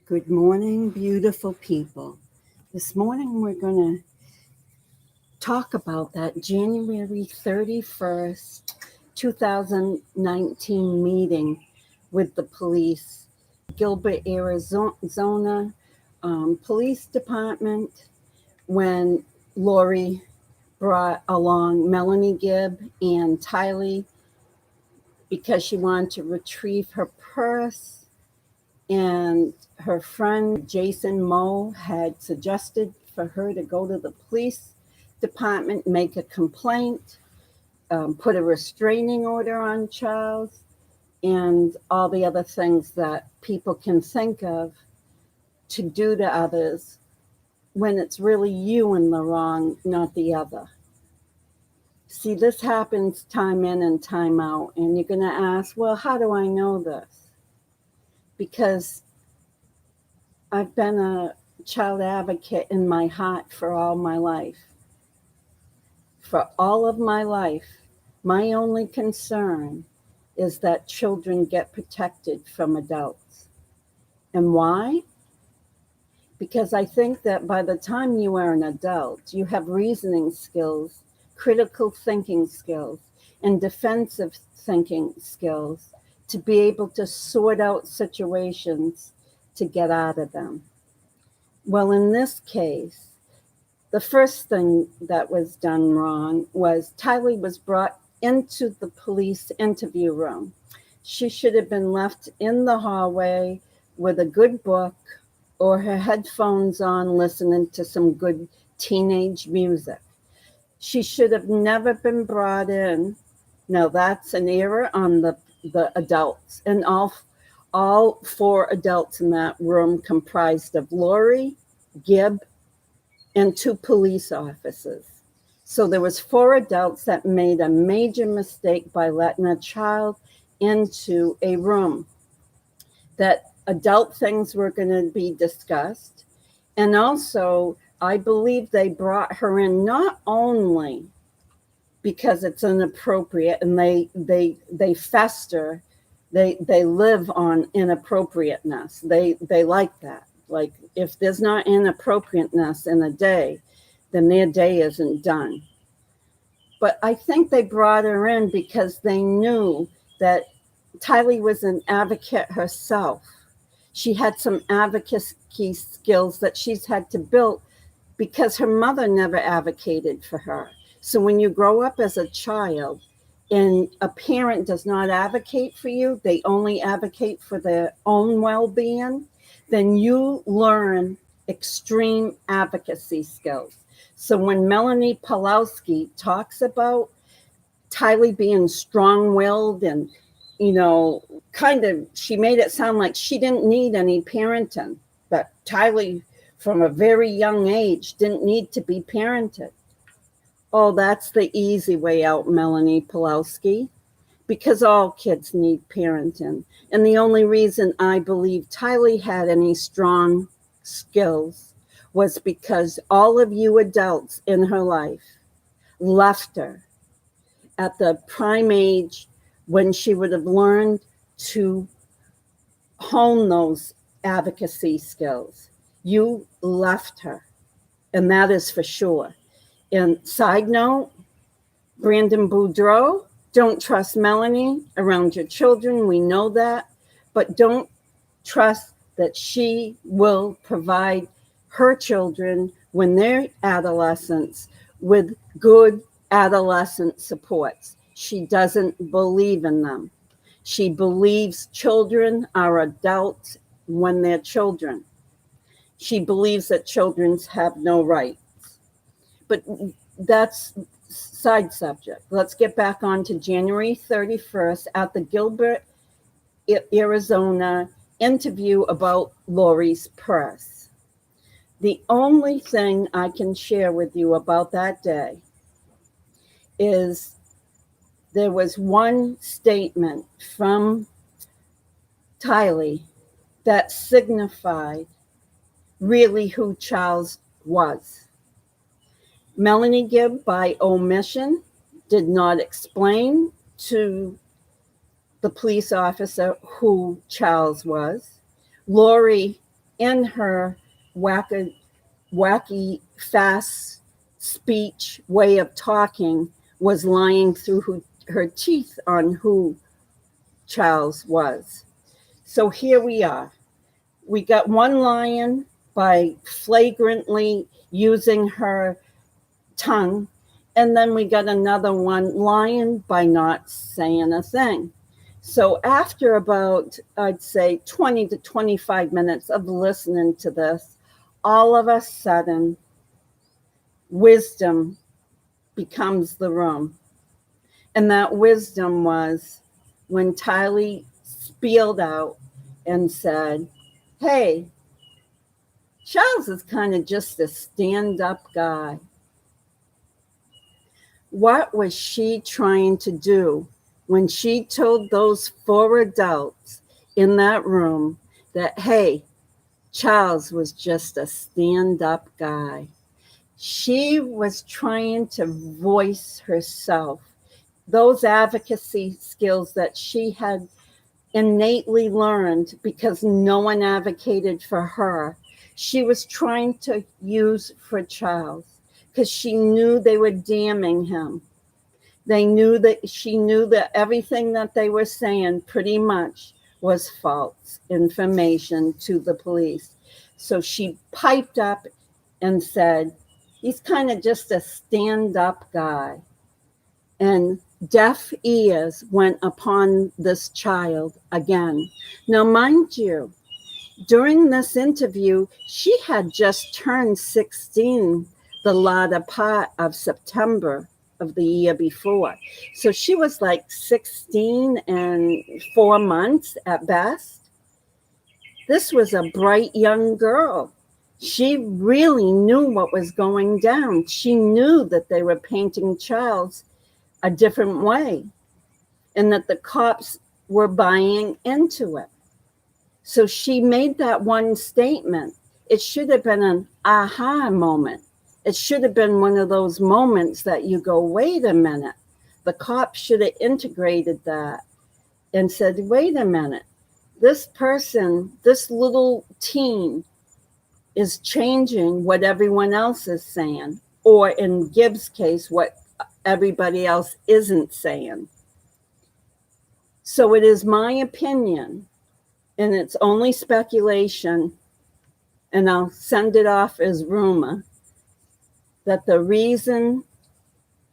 Good morning, beautiful people. This morning we're going to talk about that January 31st, 2019 meeting with the police, Gilbert, Arizona Police Department, when Lori brought along Melanie Gibb and TYLEE because she wanted to retrieve her purse, and her friend Jason Moe had suggested for her to go to the police department, make a complaint, put a restraining order on Charles, and all the other things that people can think of to do to others when it's really you in the wrong, not the other. See, this happens time in and time out, and you're going to ask, well, how do I know this? Because I've been a child advocate in my heart for all my life. For all of my life, my only concern is that children get protected from adults. And why? Because I think that by the time you are an adult, you have reasoning skills, critical thinking skills, and defensive thinking skills to be able to sort out situations to get out of them. Well, in this case, the first thing that was done wrong was TYLEE was brought into the police interview room. She should have been left in the hallway with a good book or her headphones on listening to some good teenage music. She should have never been brought in. Now, that's an error on the adults, and all four adults in that room comprised of Lori, Gibb, and two police officers. So there was four adults that made a major mistake by letting a child into a room. That adult things were going to be discussed. And also, I believe they brought her in not only because it's inappropriate and they fester, they live on inappropriateness. They like that. Like, if there's not inappropriateness in a day, then their day isn't done. But I think they brought her in because they knew that TYLEE was an advocate herself. She had some advocacy skills that she's had to build because her mother never advocated for her. So when you grow up as a child and a parent does not advocate for you, they only advocate for their own well-being, then you learn extreme advocacy skills. So when Melanie Pawlowski talks about TYLEE being strong-willed and, she made it sound like she didn't need any parenting, but TYLEE from a very young age didn't need to be parented. Oh, that's the easy way out, Melanie Pawlowski, because all kids need parenting. And the only reason I believe TYLEE had any strong skills was because all of you adults in her life left her at the prime age when she would have learned to hone those advocacy skills. You left her, and that is for sure. And side note, Brandon Boudreau, don't trust Melanie around your children. We know that. But don't trust that she will provide her children when they're adolescents with good adolescent supports. She doesn't believe in them. She believes children are adults when they're children. She believes that children have no rights. But that's side subject. Let's get back on to January 31st at the Gilbert, Arizona interview about Lori's purse. The only thing I can share with you about that day is there was one statement from TYLEE that signified really who Charles was. Melanie Gibb, by omission, did not explain to the police officer who Charles was. Lori in her wacky, fast speech way of talking, was lying through her teeth on who Charles was. So here we are. We got one lying by flagrantly using her tongue, and then we got another one lying by not saying a thing. So after about, I'd say, 20 to 25 minutes of listening to this, all of a sudden, wisdom becomes the room. And that wisdom was when TYLEE spieled out and said, hey, Charles is kind of just a stand-up guy. What was she trying to do when she told those 4 adults in that room that, hey, Charles was just a stand-up guy? She was trying to voice herself, those advocacy skills that she had innately learned because no one advocated for her. She was trying to use for Charles because she knew they were damning him. She knew that everything that they were saying pretty much was false information to the police. So she piped up and said, he's kind of just a stand-up guy. And deaf ears went upon this child again. Now, mind you, during this interview, she had just turned 16 the latter part of September of the year before. So she was like 16 and 4 months at best. This was a bright young girl. She really knew what was going down. She knew that they were painting Charles a different way and that the cops were buying into it. So she made that one statement. It should have been an aha moment. It should have been one of those moments that you go, wait a minute. The cops should have integrated that and said, wait a minute. This person, this little teen is changing what everyone else is saying, or in Gibb's case, what everybody else isn't saying. So it is my opinion, and it's only speculation, and I'll send it off as rumor, that the reason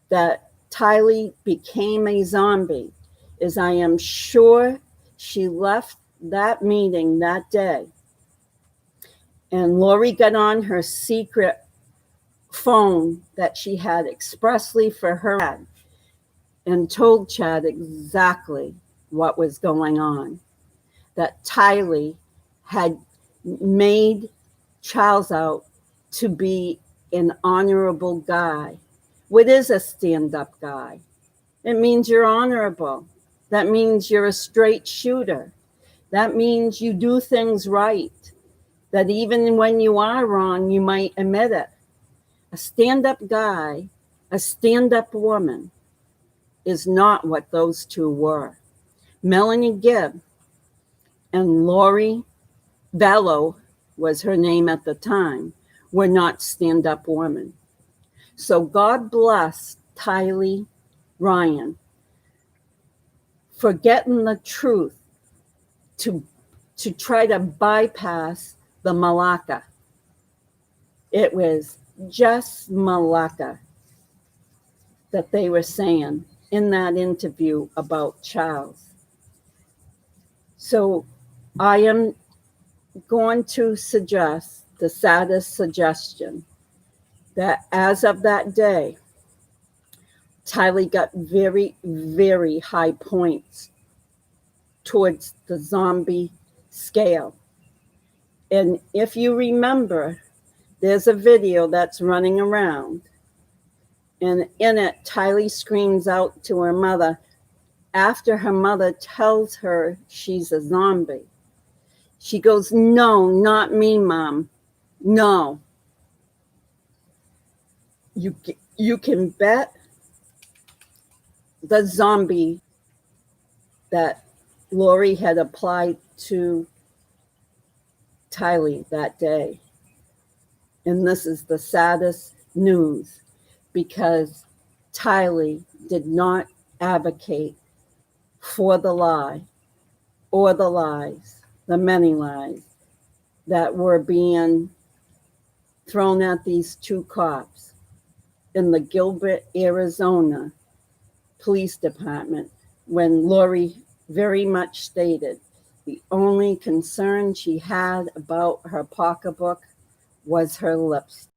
that TYLEE became a zombie is I am sure she left that meeting that day, and Lori got on her secret phone that she had expressly for her and told Chad exactly what was going on. That TYLEE had made Charles out to be an honorable guy. What is a stand-up guy? It means you're honorable. That means you're a straight shooter. That means you do things right. That even when you are wrong, you might admit it. A stand-up guy, a stand-up woman is not what those two were. Melanie Gibb and Lori Vallow was her name at the time, were not stand-up women. So God bless TYLEE Ryan for getting the truth to try to bypass the Malacca. It was just Malacca that they were saying in that interview about Charles. So I am going to suggest the saddest suggestion that as of that day, TYLEE got very, very high points towards the zombie scale. And if you remember, there's a video that's running around, and in it, TYLEE screams out to her mother after her mother tells her she's a zombie. She goes, no, not me, Mom. No. You can bet the zombie that Lori had applied to TYLEE that day. And this is the saddest news, because TYLEE did not advocate for the lie or the lies, the many lies that were being thrown at these two cops in the Gilbert, Arizona Police Department, when Lori very much stated the only concern she had about her pocketbook was her lips.